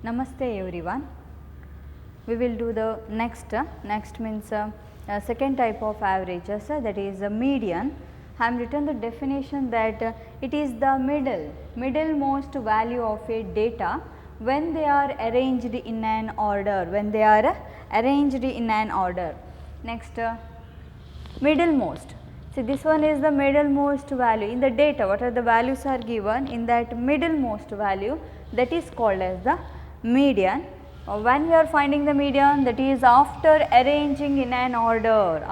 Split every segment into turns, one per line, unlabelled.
Namaste everyone. We will do the next means second type of averages, that is median. I am written the definition that it is the middlemost value of a data when they are arranged in an order, Next middlemost. See, this one is the middlemost value in the data. What are the values are given in that middlemost value, that is called as the median. When we are finding the median, that is after arranging in an order,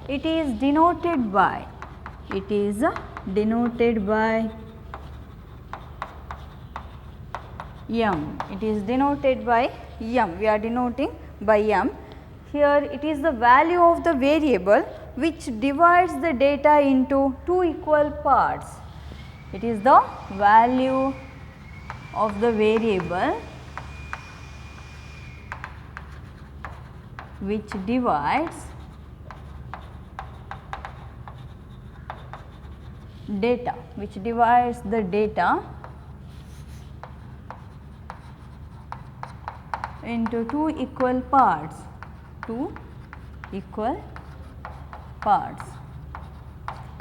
it is denoted by m. It is denoted by m. We are denoting by m. Here it is the value of the variable which divides the data into two equal parts. It is the value of the variable which divides the data into two equal parts.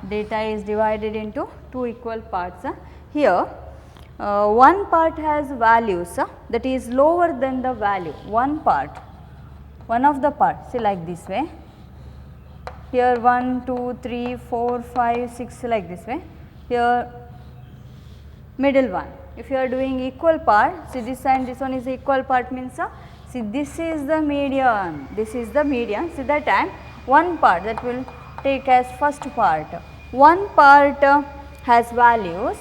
Data is divided into two equal parts. Here one part has values that is lower than the value, one of the parts, see like this way. Here 1, 2, 3, 4, 5, 6 like this way. Here middle one. If you are doing equal part, see this and this one is equal part means see this is the median, See that time one part that will take as first part. One part has values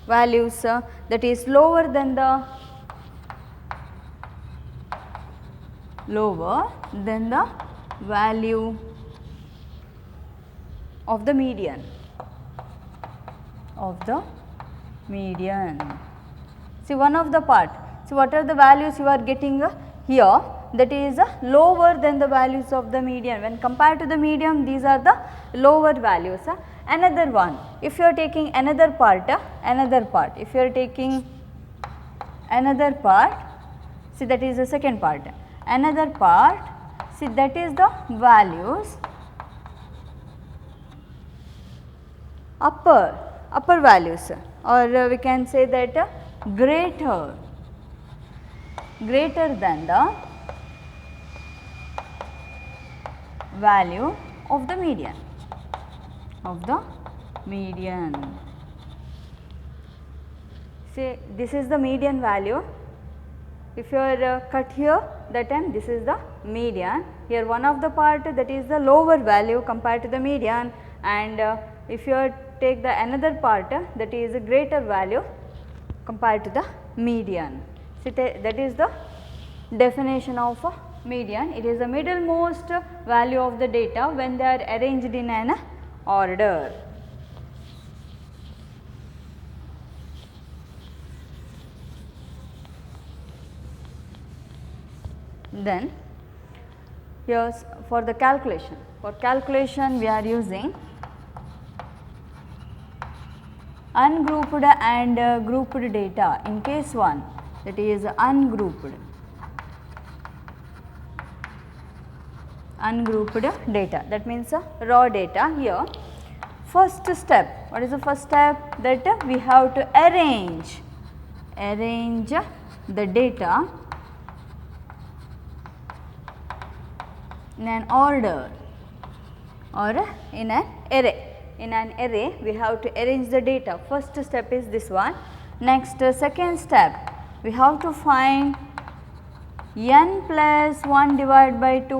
that is lower than the value of the median. See one of the part. See what are the values you are getting here, that is lower than the values of the median. When compared to the median, these are the lower values. Another one, if you are taking another part, if you are taking another part, see that is the second part. Another part, see that is the values, upper values, or we can say that greater than the value of the median. Say this is the median value. If you are cut here, that time this is the median. Here one of the part, that is the lower value compared to the median, and if you take the another part, that is a greater value compared to the median. So, that is the definition of median. It is the middlemost value of the data when they are arranged in an order. Then here for the calculation. For calculation we are using ungrouped and grouped data. In case 1, that is ungrouped data, that means raw data. Here first step, what is the first step? That we have to arrange the data in an order or in an array. In an array we have to arrange the data. First step is this one. Next second step, we have to find n plus 1 divided by 2.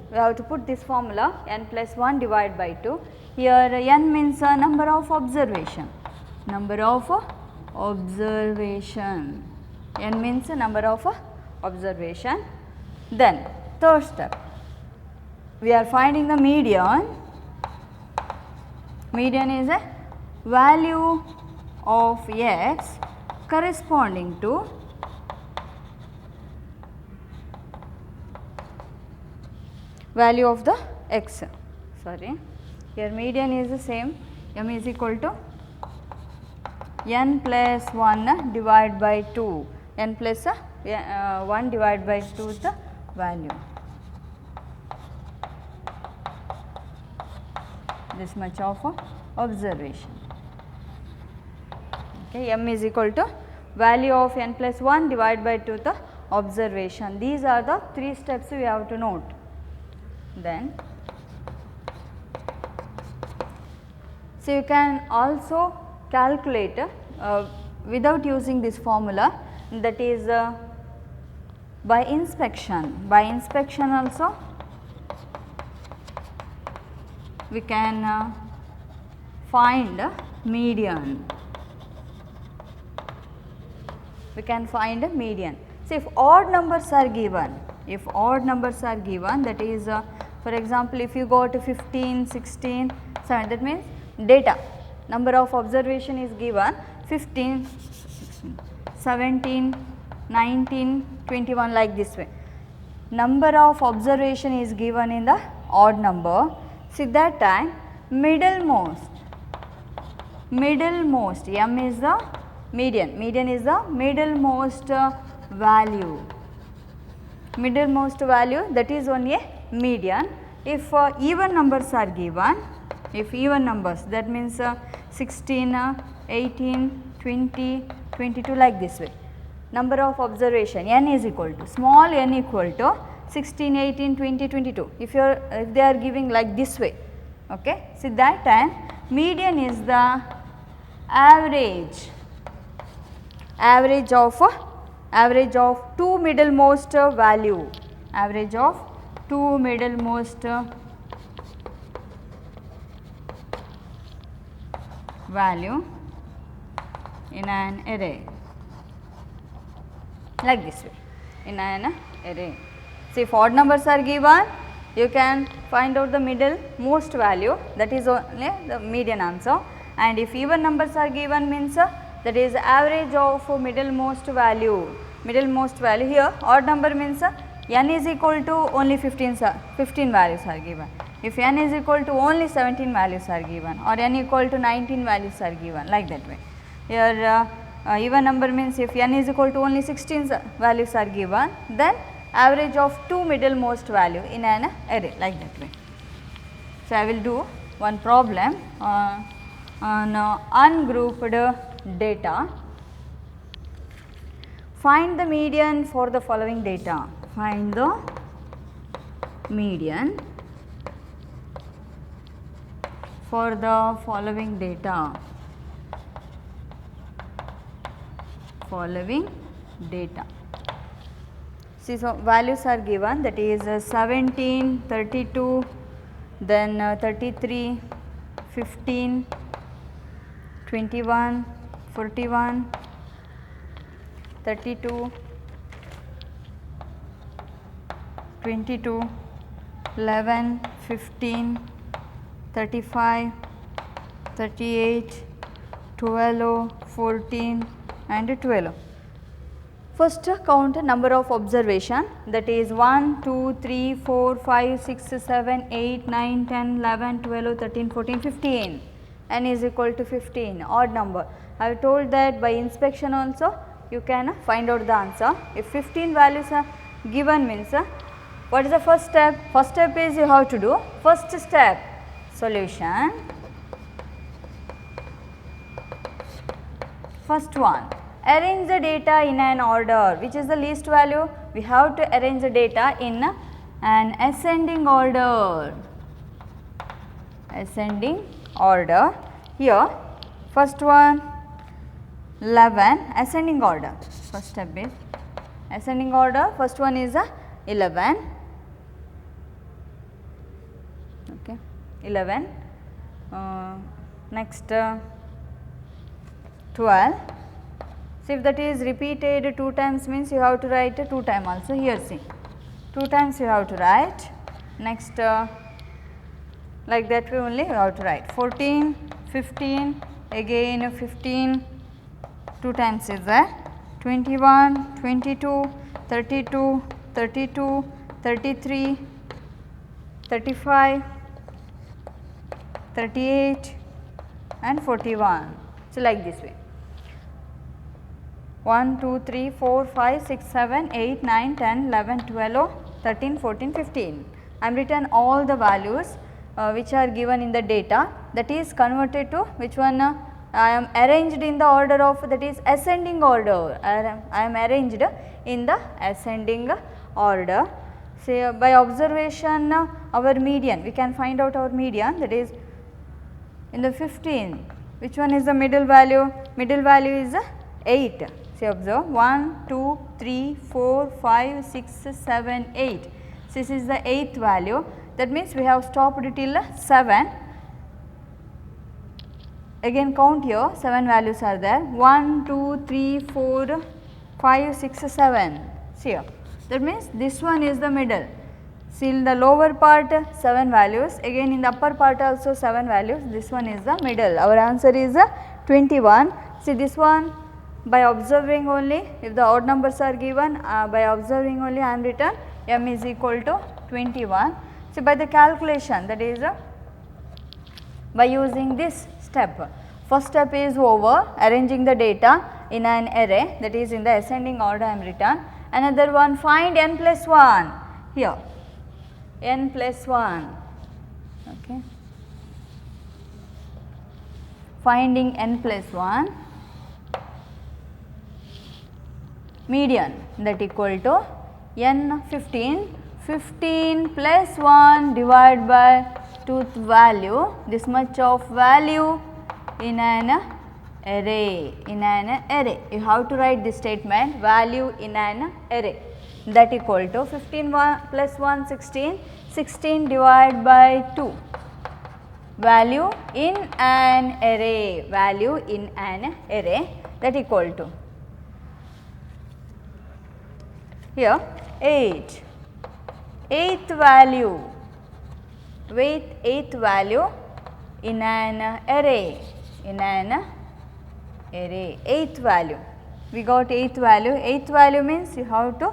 We have to put this formula, n plus 1 divided by 2. Here n means number of observation. N means number of observation. Then third step, we are finding the median. Median is a value of x corresponding to value of the x. Sorry, here median is the same, m is equal to n plus 1 divided by 2, n plus 1 divided by 2 is the value. This much of observation. Okay, m is equal to value of n plus 1 divided by 2 the observation. These are the 3 steps we have to note. Then, so you can also calculate without using this formula, that is by inspection. By inspection also we can find median. We can find a median. So, if odd numbers are given, that is for example, if you go to 15, 16, 7, that means data, number of observation is given 15, 17, 19, 21 like this way. Number of observation is given in the odd number. See, that time middlemost, m is the median is the middlemost value, that is only a median. If even numbers are given, that means 16, 18, 20, 22 like this way. Number of observation n is equal to, small n equal to 16, 18, 20, 22. If they are giving like this way, okay. See, that time median is the average of two middlemost value, value in an array, like this way, in an array. So, if odd numbers are given, you can find out the middlemost value, that is only the median answer, and if even numbers are given, means that is average of middlemost value. Here odd number means n is equal to only 15 values are given. If n is equal to only 17 values are given, or n equal to 19 values are given, like that way. Here even number means if n is equal to only 16 values are given, then average of two middlemost value in an array, like that way. So, I will do one problem on ungrouped data. Find the median for the following data. Find the median for the following data. See, so values are given, that is 17, 32, then 33, 15, 21, 41, 32, 22, 11, 15, 35, 38, 12, 14 and 12. First count number of observation, that is 1, 2, 3, 4, 5, 6, 7, 8, 9, 10, 11, 12, 13, 14, 15. N is equal to 15, odd number. I have told that by inspection also you can find out the answer. If 15 values are given, means what is the first step? First step is you have to do first step solution. First one, arrange the data in an order. Which is the least value? We have to arrange the data in an ascending order. Here first one 11, ascending order. First step is ascending order. First one is 11. Okay, 11. Next 12. So, if that is repeated 2 times, means you have to write 2 times also. Here see, 2 times you have to write. Next like that way only you have to write 14, 15, again 15, 2 times is 21, 22, 32, 32, 33, 35, 38 and 41. So, like this way. 1, 2, 3, 4, 5, 6, 7, 8, 9, 10, 11, 12, 13, 14, 15. I am written all the values which are given in the data, that is converted to which one I am arranged in the order of, that is ascending order. I am arranged in the ascending order. Say by observation our median, we can find out our median, that is in the 15. Which one is the middle value? Middle value is 8. See, observe 1, 2, 3, 4, 5, 6, 7, 8. This is the 8th value. That means we have stopped till 7. Again count here, 7 values are there. 1, 2, 3, 4, 5, 6, 7. See here. That means this one is the middle. See, in the lower part 7 values, again in the upper part also 7 values, this one is the middle. Our answer is 21. See, this one by observing only, if the odd numbers are given, by observing only I am written m is equal to 21. See, by the calculation, that is by using this step. First step is over, arranging the data in an array, that is in the ascending order I am written. Another one, find n plus 1 here, n plus 1, okay. Finding n plus 1, median, that equal to n 15, 15 plus 1 divided by 2th value, this much of value in an array, you have to write this statement, value in an array, that equal to 15 plus 1 16, 16 divided by 2, value in an array, that equal to here 8, 8th value, with 8th value in an array, 8th value. We got 8th value. 8th value means you have to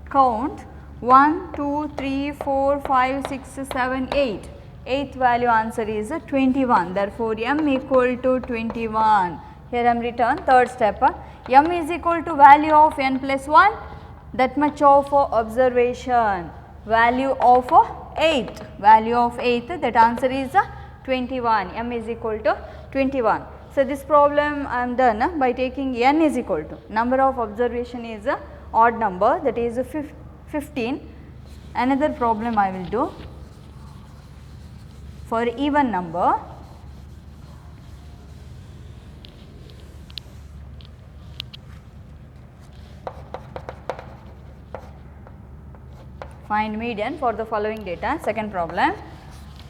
count 1, 2, 3, 4, 5, 6, 7, 8. 8th value answer is 21. Therefore, m equal to 21. Here I am written third step. M is equal to value of n plus 1, that much of observation, value of 8th, that answer is 21. M is equal to 21. So, this problem I am done by taking n is equal to number of observation is a odd number, that is 15. Another problem I will do for even number. Find median for the following data. Second problem.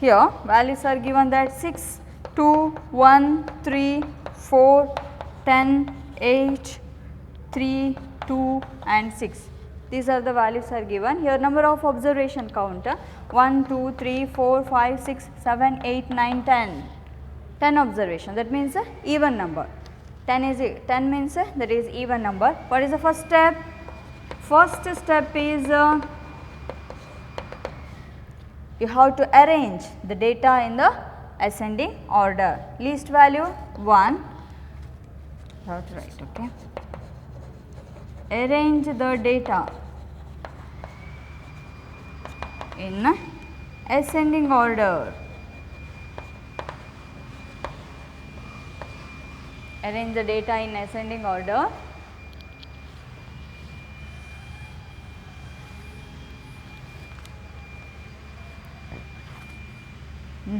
Here values are given that 6, 2, 1, 3, 4, 10, 8, 3, 2 and 6. These are the values are given. Here number of observation count 1, 2, 3, 4, 5, 6, 7, 8, 9, 10. 10 observation, that means even number. 10 means that is even number. What is the first step? First step is you have to arrange the data in the ascending order. Least value 1, you have to write, okay. Arrange the data in ascending order. Arrange the data in ascending order.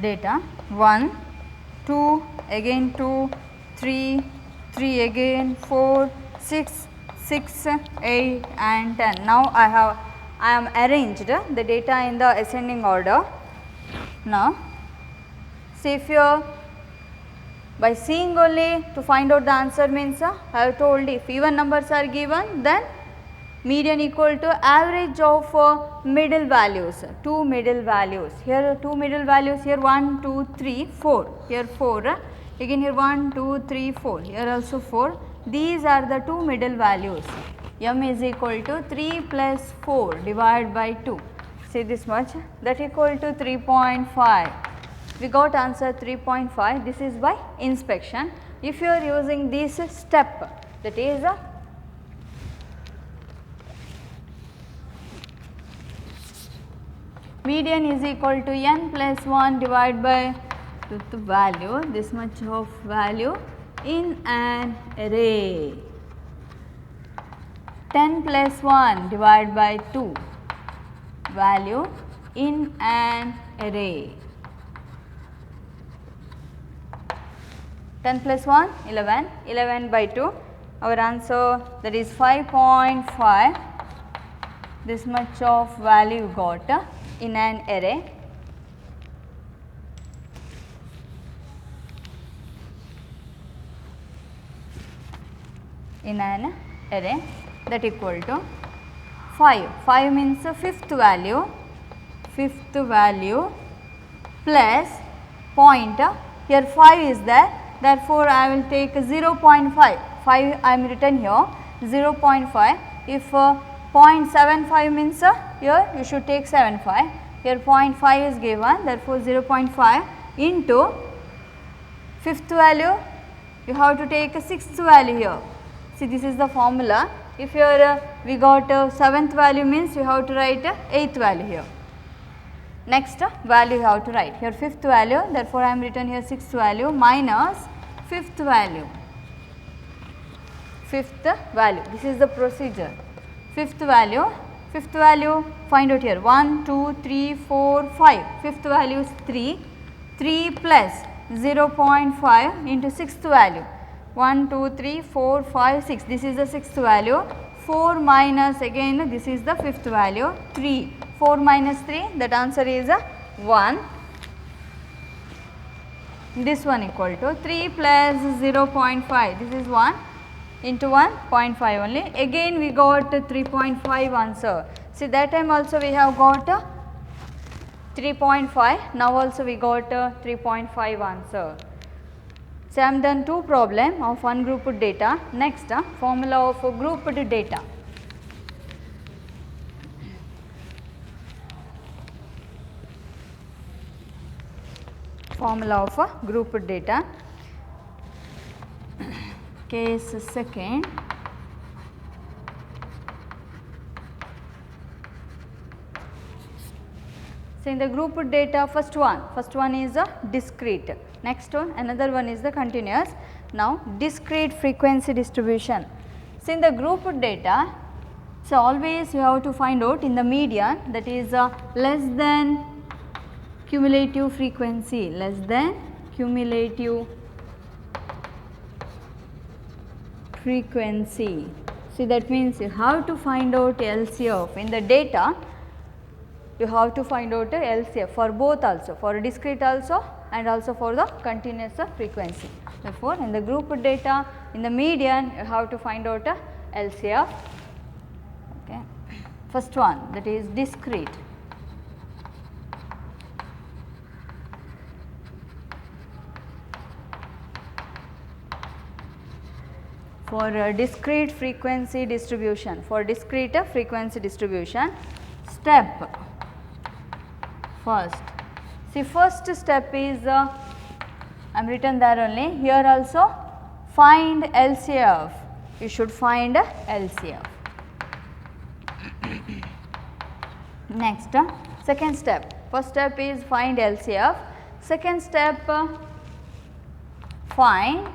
Data 1, 2, again 2, 3, 3 again, 4, 6, 6, 8 and 10. Now I am arranged the data in the ascending order. Now see, if you by seeing only to find out the answer means I have told if even numbers are given, then median equal to average of middle values, 2 middle values. Here 2 middle values, here 1, 2, 3, 4, here 4, again here 1, 2, 3, 4, here also 4. These are the 2 middle values. M is equal to 3 plus 4 divided by 2. See this much, that equal to 3.5. We got answer 3.5. This is by inspection. If you are using this step, that is median is equal to n plus 1 divided by the value, this much of value in an array. 10 plus 1 divided by 2 value in an array. 10 plus 1 11, 11 by 2, our answer, that is 5.5, this much of value got in an array. In an array, that equal to 5. 5 means the fifth value plus point. Here 5 is there, therefore I will take 0.5. 5 I am written here 0.5. If 0.75 means here you should take 75. Here 0.5 is given, therefore 0.5 into fifth value, you have to take a sixth value here. See, this is the formula. If here we got seventh value means you have to write eighth value here. Next value you have to write here fifth value, therefore I am written here sixth value minus fifth value. Fifth value, this is the procedure. Fifth value find out here 1, 2, 3, 4, 5. Fifth value is 3. 3 plus 0.5 into sixth value. 1, 2, 3, 4, 5, 6. This is the sixth value. 4 minus again this is the fifth value 3. 4 minus 3, that answer is 1. This one equal to 3 plus 0.5. This is 1 into 1 0.5 only. Again we got 3.5 answer. See, that time also we have got 3.5. Now also we got 3.5 answer. So, I am done two problem of ungrouped data. Next, formula of grouped data. Formula of grouped data. Case second. So, in the grouped data, first one is a discrete. Next one, another one is the continuous. Now, discrete frequency distribution. So, in the grouped data, so always you have to find out in the median, that is less than cumulative frequency, less than cumulative frequency. See, that means you have to find out LCF in the data. You have to find out a LCF for both also, for discrete also and also for the continuous frequency. Therefore, in the grouped data, in the median you have to find out a LCF. Okay. First one, that is discrete. For discrete frequency distribution, step first. See, first step is I am written there only, here also find LCF, you should find LCF. Next, second step, first step is find LCF, second step find,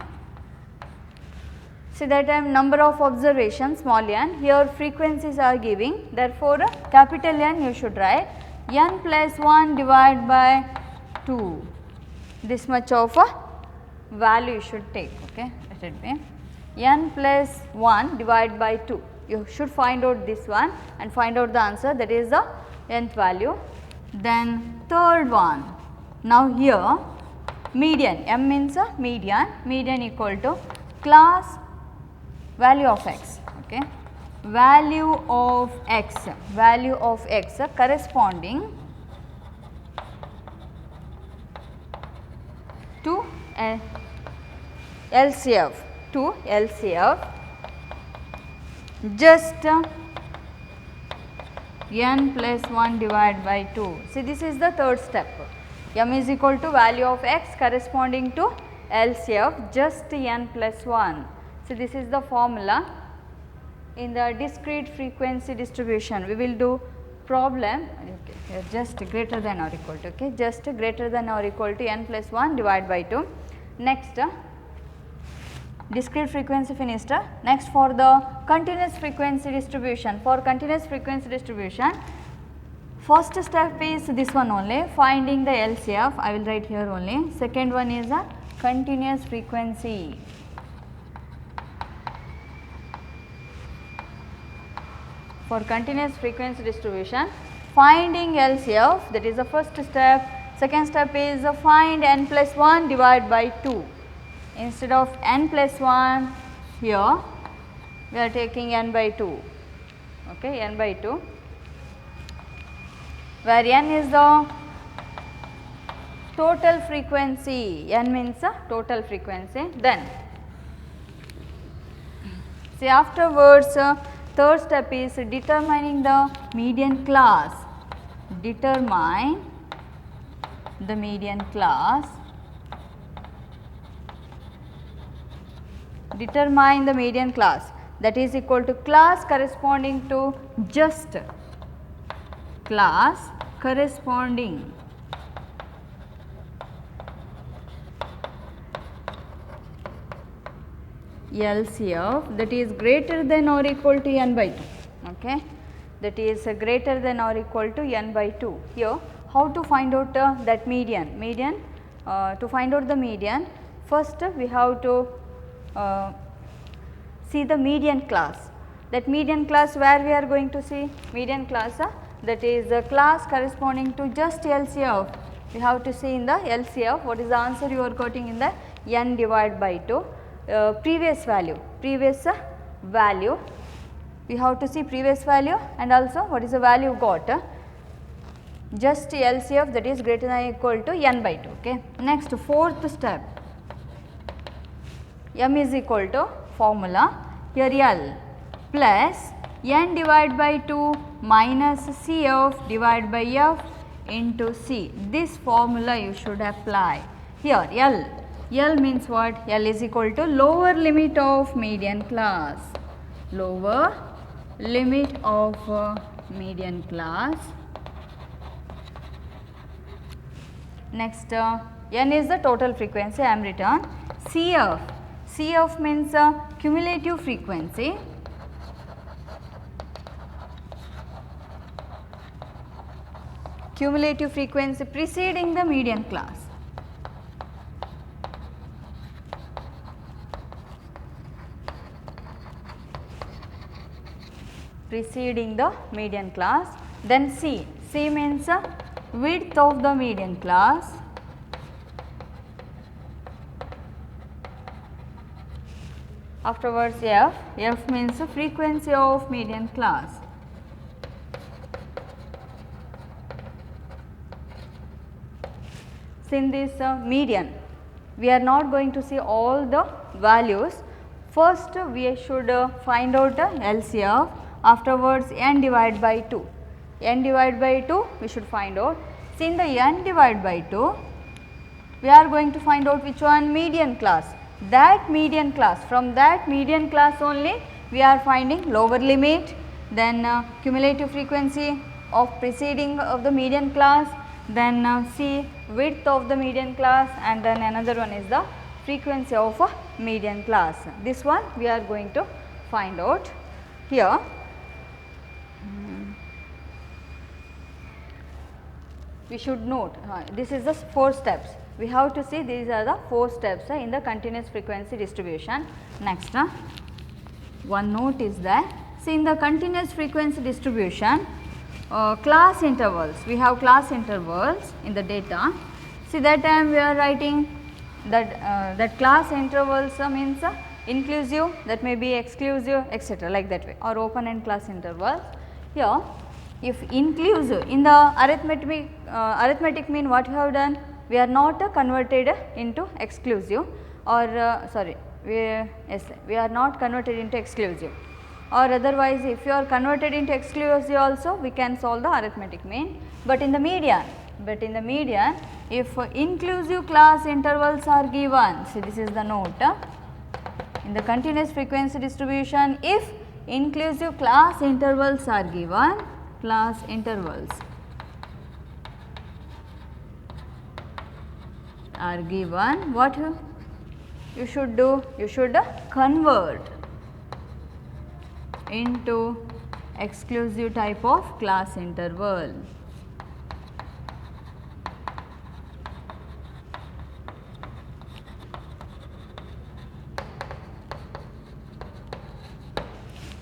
see that time number of observations small n, here frequencies are giving, therefore capital N you should write, n plus 1 divided by 2, this much of a value you should take, okay, let it be n plus 1 divided by 2, you should find out this one and find out the answer, that is the nth value. Then third one, now here median, m means a median equal to class value of x, okay, value of x corresponding to LCF, just n plus 1 divided by 2. See, this is the third step. M is equal to value of x corresponding to LCF just n plus 1. So, this is the formula. In the discrete frequency distribution, we will do problem, okay, just greater than or equal to, okay, just greater than or equal to n plus 1 divided by 2. Next, discrete frequency finished. Next, for the continuous frequency distribution, first step is this one only, finding the LCF. I will write here only. Second one is a continuous frequency. For continuous frequency distribution, finding LCF, that is the first step. Second step is find n plus 1 divided by 2. Instead of n plus 1, here we are taking n by 2, okay, n by 2, where n is the total frequency, n means the total frequency. Then see, afterwards third step is determining the median class. Determine the median class. Determine the median class, that is equal to class corresponding to just class corresponding LCF, that is greater than or equal to n by 2, okay, that is greater than or equal to n by 2. Here how to find out that median? To find out the median, first we have to see the median class. That median class, where we are going to see median class, that is a class corresponding to just LCF. We have to see in the LCF what is the answer you are getting in the n divided by 2. Previous value, we have to see previous value, and also what is the value got, just LCF, that is greater than or equal to n by 2. Okay. Next, fourth step, m is equal to formula, here L plus n divided by 2 minus CF divided by F into C. This formula you should apply. Here L means what? L is equal to lower limit of median class. Lower limit of median class. Next, n is the total frequency, I am written. CF means cumulative frequency. Cumulative frequency preceding the median class. Preceding the median class. Then C means width of the median class. Afterwards F means frequency of median class. In this median, we are not going to see all the values. First we should find out LCF, afterwards n divided by 2. N divided by 2 we should find out. In the n divided by 2, we are going to find out which one? Median class. That median class, from that median class only we are finding lower limit, then cumulative frequency of preceding of the median class, then C width of the median class, and then another one is the frequency of a median class. This one we are going to find out here. We should note this is the 4 steps. We have to see these are the 4 steps in the continuous frequency distribution. Next, one note is that, see, in the continuous frequency distribution, class intervals, we have class intervals in the data. See, that time we are writing that that class intervals means inclusive, that may be exclusive, etc., like that way, or open end class intervals. Here, if inclusive, in the arithmetic mean, what we have done? We are not converted into exclusive, or we are not converted into exclusive, or otherwise if you are converted into exclusive also we can solve the arithmetic mean. But in the median, if inclusive class intervals are given, see, this is the note, in the continuous frequency distribution, if inclusive class intervals are given, class intervals are given, what you should do? You should convert into exclusive type of class interval.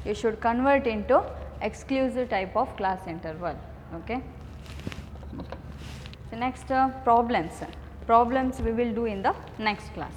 You should convert into exclusive type of class interval. Okay. So, next problems we will do in the next class.